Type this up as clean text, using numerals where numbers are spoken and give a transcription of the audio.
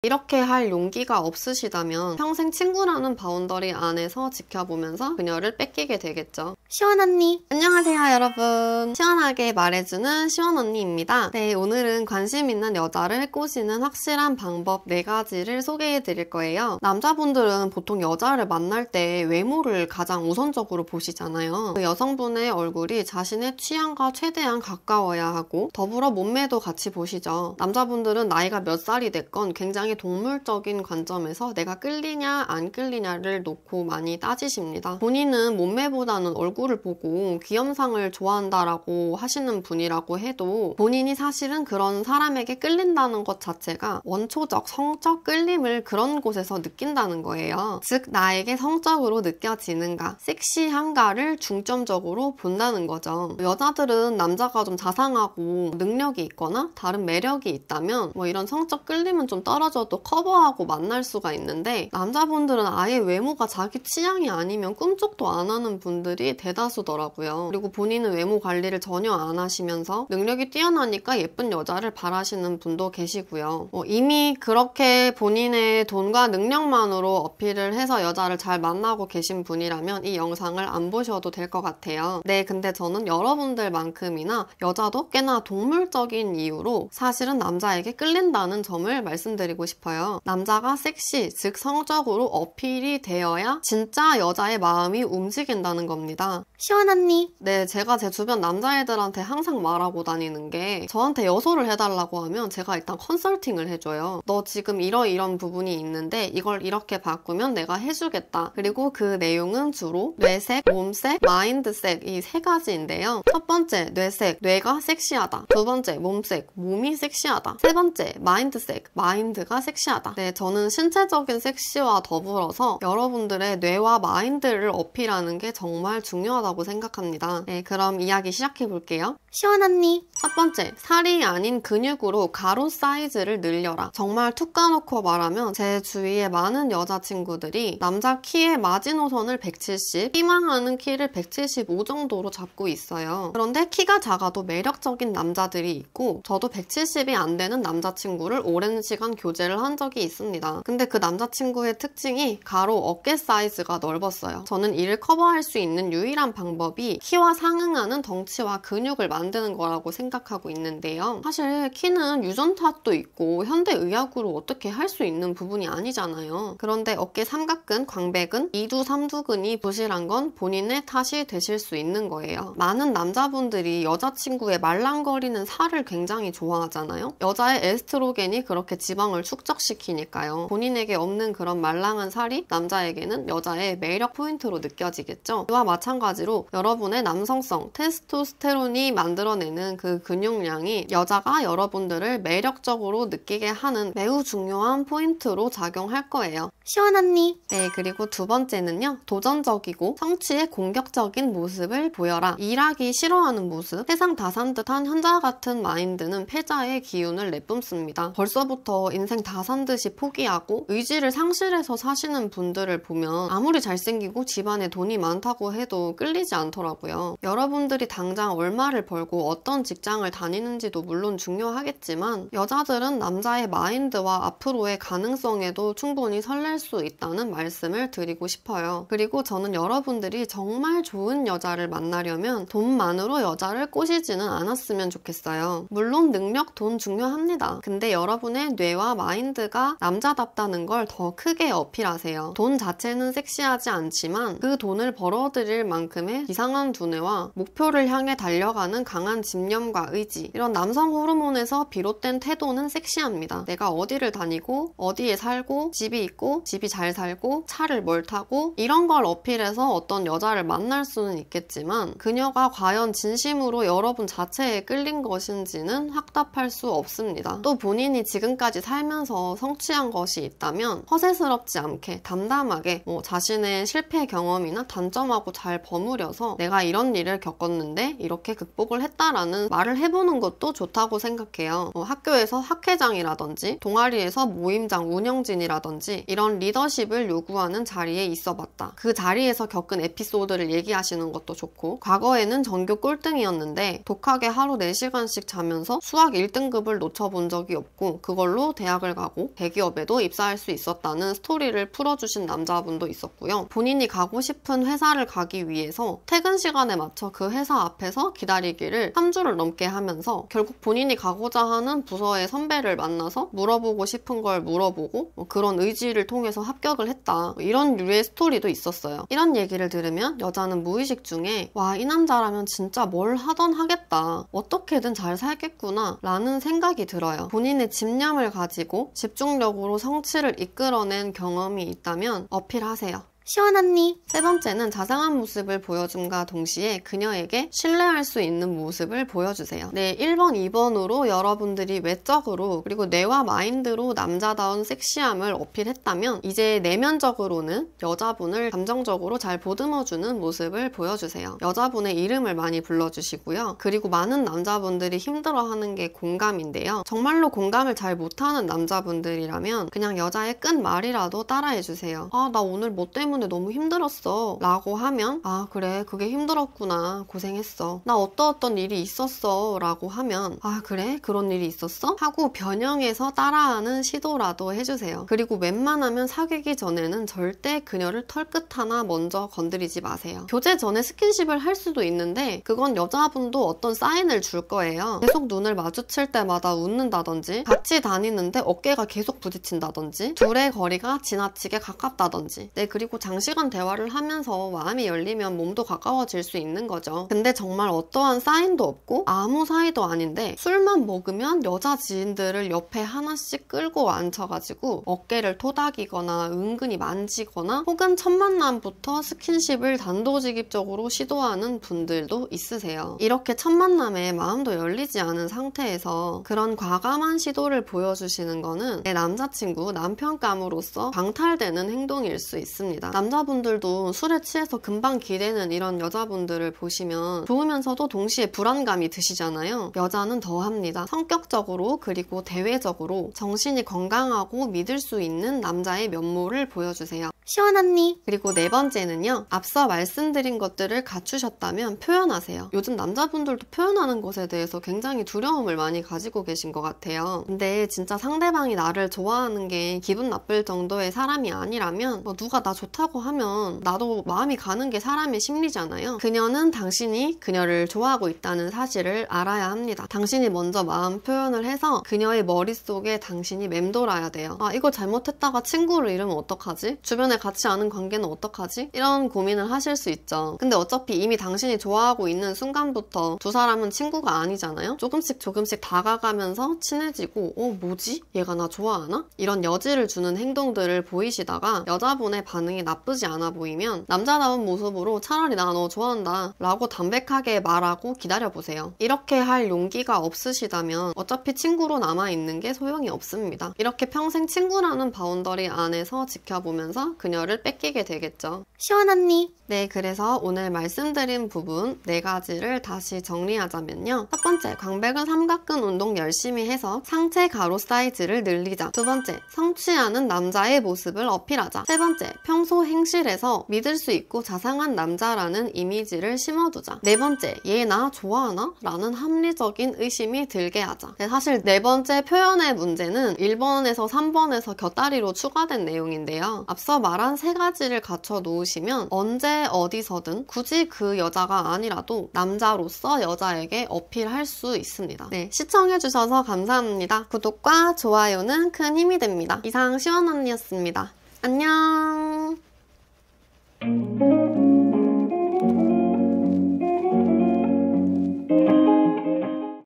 이렇게 할 용기가 없으시다면 평생 친구라는 바운더리 안에서 지켜보면서 그녀를 뺏기게 되겠죠. 시원언니! 안녕하세요 여러분. 시원하게 말해주는 시원언니입니다. 네, 오늘은 관심 있는 여자를 꼬시는 확실한 방법 4가지를 소개해 드릴 거예요. 남자분들은 보통 여자를 만날 때 외모를 가장 우선적으로 보시잖아요. 그 여성분의 얼굴이 자신의 취향과 최대한 가까워야 하고 더불어 몸매도 같이 보시죠. 남자분들은 나이가 몇 살이 됐건 굉장히 동물적인 관점에서 내가 끌리냐 안 끌리냐를 놓고 많이 따지십니다. 본인은 몸매보다는 얼굴을 보고 귀염상을 좋아한다라고 하시는 분이라고 해도 본인이 사실은 그런 사람에게 끌린다는 것 자체가 원초적 성적 끌림을 그런 곳에서 느낀다는 거예요. 즉 나에게 성적으로 느껴지는가 섹시한가를 중점적으로 본다는 거죠. 여자들은 남자가 좀 자상하고 능력이 있거나 다른 매력이 있다면 뭐 이런 성적 끌림은 좀 떨어져 또 커버하고 만날 수가 있는데 남자분들은 아예 외모가 자기 취향이 아니면 꿈쩍도 안 하는 분들이 대다수더라고요. 그리고 본인은 외모 관리를 전혀 안 하시면서 능력이 뛰어나니까 예쁜 여자를 바라시는 분도 계시고요. 이미 그렇게 본인의 돈과 능력만으로 어필을 해서 여자를 잘 만나고 계신 분이라면 이 영상을 안 보셔도 될 것 같아요. 네, 근데 저는 여러분들만큼이나 여자도 꽤나 동물적인 이유로 사실은 남자에게 끌린다는 점을 말씀드리고 싶어요. 남자가 섹시, 즉 성적으로 어필이 되어야 진짜 여자의 마음이 움직인다는 겁니다. 시원언니! 네, 제가 제 주변 남자애들한테 항상 말하고 다니는 게 저한테 여소를 해달라고 하면 제가 일단 컨설팅을 해줘요. 너 지금 이런 부분이 있는데 이걸 이렇게 바꾸면 내가 해주겠다. 그리고 그 내용은 주로 뇌색, 몸색, 마인드색 이 3가지인데요. 첫 번째, 뇌색, 뇌가 섹시하다. 두 번째, 몸색, 몸이 섹시하다. 세 번째, 마인드색, 마인드가 섹시하다. 네, 저는 신체적인 섹시와 더불어서 여러분들의 뇌와 마인드를 어필하는 게 정말 중요하다고 생각합니다. 네, 그럼 이야기 시작해 볼게요. 시원언니! 첫 번째, 살이 아닌 근육으로 가로 사이즈를 늘려라. 정말 툭 까놓고 말하면 제 주위에 많은 여자친구들이 남자 키의 마지노선을 170, 희망하는 키를 175 정도로 잡고 있어요. 그런데 키가 작아도 매력적인 남자들이 있고 저도 170이 안 되는 남자친구를 오랜 시간 교제를 한 적이 있습니다. 근데 그 남자친구의 특징이 가로 어깨 사이즈가 넓었어요. 저는 이를 커버할 수 있는 유일한 방법이 키와 상응하는 덩치와 근육을 만드는 거라고 생각하고 있는데요. 사실 키는 유전 탓도 있고 현대의학으로 어떻게 할 수 있는 부분이 아니잖아요. 그런데 어깨 삼각근, 광배근, 이두 삼두근이 부실한 건 본인의 탓이 되실 수 있는 거예요. 많은 남자분들이 여자친구의 말랑거리는 살을 굉장히 좋아하잖아요. 여자의 에스트로겐이 그렇게 지방을 축적시키니까요. 본인에게 없는 그런 말랑한 살이 남자에게는 여자의 매력 포인트로 느껴지겠죠. 이와 마찬가지로 여러분의 남성성, 테스토스테론이 만들어내는 그 근육량이 여자가 여러분들을 매력적으로 느끼게 하는 매우 중요한 포인트로 작용할 거예요. 시원언니! 네, 그리고 두 번째는요. 도전적이고 성취에 공격적인 모습을 보여라. 일하기 싫어하는 모습, 세상 다 산 듯한 현자 같은 마인드는 패자의 기운을 내뿜습니다. 벌써부터 인생 다 산 듯이 포기하고 의지를 상실해서 사시는 분들을 보면 아무리 잘생기고 집안에 돈이 많다고 해도 끌리지 않더라고요. 여러분들이 당장 얼마를 벌고 어떤 직장을 다니는지도 물론 중요하겠지만 여자들은 남자의 마인드와 앞으로의 가능성에도 충분히 설렐 수 있다는 말씀을 드리고 싶어요. 그리고 저는 여러분들이 정말 좋은 여자를 만나려면 돈만으로 여자를 꼬시지는 않았으면 좋겠어요. 물론 능력, 돈 중요합니다. 근데 여러분의 뇌와 마인드가 남자답다는 걸 더 크게 어필하세요. 돈 자체는 섹시하지 않지만 그 돈을 벌어들일 만큼의 이상한 두뇌와 목표를 향해 달려가는 강한 집념과 의지, 이런 남성 호르몬에서 비롯된 태도는 섹시합니다. 내가 어디를 다니고 어디에 살고 집이 있고 집이 잘 살고 차를 뭘 타고 이런 걸 어필해서 어떤 여자를 만날 수는 있겠지만 그녀가 과연 진심으로 여러분 자체에 끌린 것인지는 확답할 수 없습니다. 또 본인이 지금까지 살면서 성취한 것이 있다면 허세스럽지 않게 담담하게 자신의 실패 경험이나 단점하고 잘 버무려서 내가 이런 일을 겪었는데 이렇게 극복을 했다라는 말을 해보는 것도 좋다고 생각해요. 학교에서 학회장이라든지 동아리에서 모임장 운영진이라든지 이런 리더십을 요구하는 자리에 있어봤다. 그 자리에서 겪은 에피소드를 얘기하시는 것도 좋고, 과거에는 전교 꼴등이었는데 독하게 하루 4시간씩 자면서 수학 1등급을 놓쳐본 적이 없고 그걸로 대학을 가고 대기업에도 입사할 수 있었다는 스토리를 풀어주신 남자분도 있었고요. 본인이 가고 싶은 회사를 가기 위해서 퇴근 시간에 맞춰 그 회사 앞에서 기다리기를 3주를 넘게 하면서 결국 본인이 가고자 하는 부서의 선배를 만나서 물어보고 싶은 걸 물어보고 그런 의지를 통해서 합격을 했다. 이런 류의 스토리도 있었어요. 이런 얘기를 들으면 여자는 무의식 중에 와, 이 남자라면 진짜 뭘 하던 하겠다. 어떻게든 잘 살겠구나 라는 생각이 들어요. 본인의 집념을 가지고 집중력으로 성취를 이끌어낸 경험이 있다면 어필하세요. 시원 언니. 세 번째는 자상한 모습을 보여줌과 동시에 그녀에게 신뢰할 수 있는 모습을 보여주세요. 네, 1번, 2번으로 여러분들이 외적으로 그리고 뇌와 마인드로 남자다운 섹시함을 어필했다면 이제 내면적으로는 여자분을 감정적으로 잘 보듬어주는 모습을 보여주세요. 여자분의 이름을 많이 불러주시고요. 그리고 많은 남자분들이 힘들어하는 게 공감인데요. 정말로 공감을 잘 못하는 남자분들이라면 그냥 여자의 끝말이라도 따라해주세요. 아, 나 오늘 뭐 때문에 너무 힘들었어 라고 하면 아, 그래, 그게 힘들었구나, 고생했어, 나 어떤 일이 있었어 라고 하면 아, 그래, 그런 일이 있었어? 하고 변형해서 따라하는 시도라도 해주세요. 그리고 웬만하면 사귀기 전에는 절대 그녀를 털끝 하나 먼저 건드리지 마세요. 교제 전에 스킨십을 할 수도 있는데 그건 여자분도 어떤 사인을 줄 거예요. 계속 눈을 마주칠 때마다 웃는다든지, 같이 다니는데 어깨가 계속 부딪힌다든지, 둘의 거리가 지나치게 가깝다든지. 네, 그리고 장시간 대화를 하면서 마음이 열리면 몸도 가까워질 수 있는 거죠. 근데 정말 어떠한 사인도 없고 아무 사이도 아닌데 술만 먹으면 여자 지인들을 옆에 하나씩 끌고 앉혀가지고 어깨를 토닥이거나 은근히 만지거나 혹은 첫 만남부터 스킨십을 단도직입적으로 시도하는 분들도 있으세요. 이렇게 첫 만남에 마음도 열리지 않은 상태에서 그런 과감한 시도를 보여주시는 거는 내 남자친구, 남편감으로서 방탈되는 행동일 수 있습니다. 남자분들도 술에 취해서 금방 기대는 이런 여자분들을 보시면 좋으면서도 동시에 불안감이 드시잖아요. 여자는 더합니다. 성격적으로 그리고 대외적으로 정신이 건강하고 믿을 수 있는 남자의 면모를 보여주세요. 시원 언니. 그리고 네 번째는요, 앞서 말씀드린 것들을 갖추셨다면 표현하세요. 요즘 남자분들도 표현하는 것에 대해서 굉장히 두려움을 많이 가지고 계신 것 같아요. 근데 진짜 상대방이 나를 좋아하는 게 기분 나쁠 정도의 사람이 아니라면 누가 나 좋다고 하면 나도 마음이 가는 게 사람의 심리잖아요. 그녀는 당신이 그녀를 좋아하고 있다는 사실을 알아야 합니다. 당신이 먼저 마음 표현을 해서 그녀의 머릿속에 당신이 맴돌아야 돼요. 아, 이거 잘못했다가 친구를 잃으면 어떡하지? 주변에 같이 아는 관계는 어떡하지? 이런 고민을 하실 수 있죠. 근데 어차피 이미 당신이 좋아하고 있는 순간부터 두 사람은 친구가 아니잖아요. 조금씩 다가가면서 친해지고 뭐지? 얘가 나 좋아하나? 이런 여지를 주는 행동들을 보이시다가 여자분의 반응이 나쁘지 않아 보이면 남자다운 모습으로 차라리 나 너 좋아한다 라고 담백하게 말하고 기다려보세요. 이렇게 할 용기가 없으시다면 어차피 친구로 남아있는 게 소용이 없습니다. 이렇게 평생 친구라는 바운더리 안에서 지켜보면서 그녀를 뺏기게 되겠죠. 시원 언니. 네, 그래서 오늘 말씀드린 부분 4가지를 다시 정리하자면요. 첫 번째, 광배근 삼각근 운동 열심히 해서 상체 가로 사이즈를 늘리자. 두 번째, 성취하는 남자의 모습을 어필하자. 세 번째, 평소 행실에서 믿을 수 있고 자상한 남자라는 이미지를 심어두자. 네 번째, 얘 나 좋아하나? 라는 합리적인 의심이 들게 하자. 네, 사실 네 번째 표현의 문제는 1번에서 3번에서 곁다리로 추가된 내용인데요. 앞서 말한 3가지를 갖춰 놓으시면 언제 어디서든 굳이 그 여자가 아니라도 남자로서 여자에게 어필할 수 있습니다. 네, 시청해주셔서 감사합니다. 구독과 좋아요는 큰 힘이 됩니다. 이상 시원 언니였습니다. 안녕.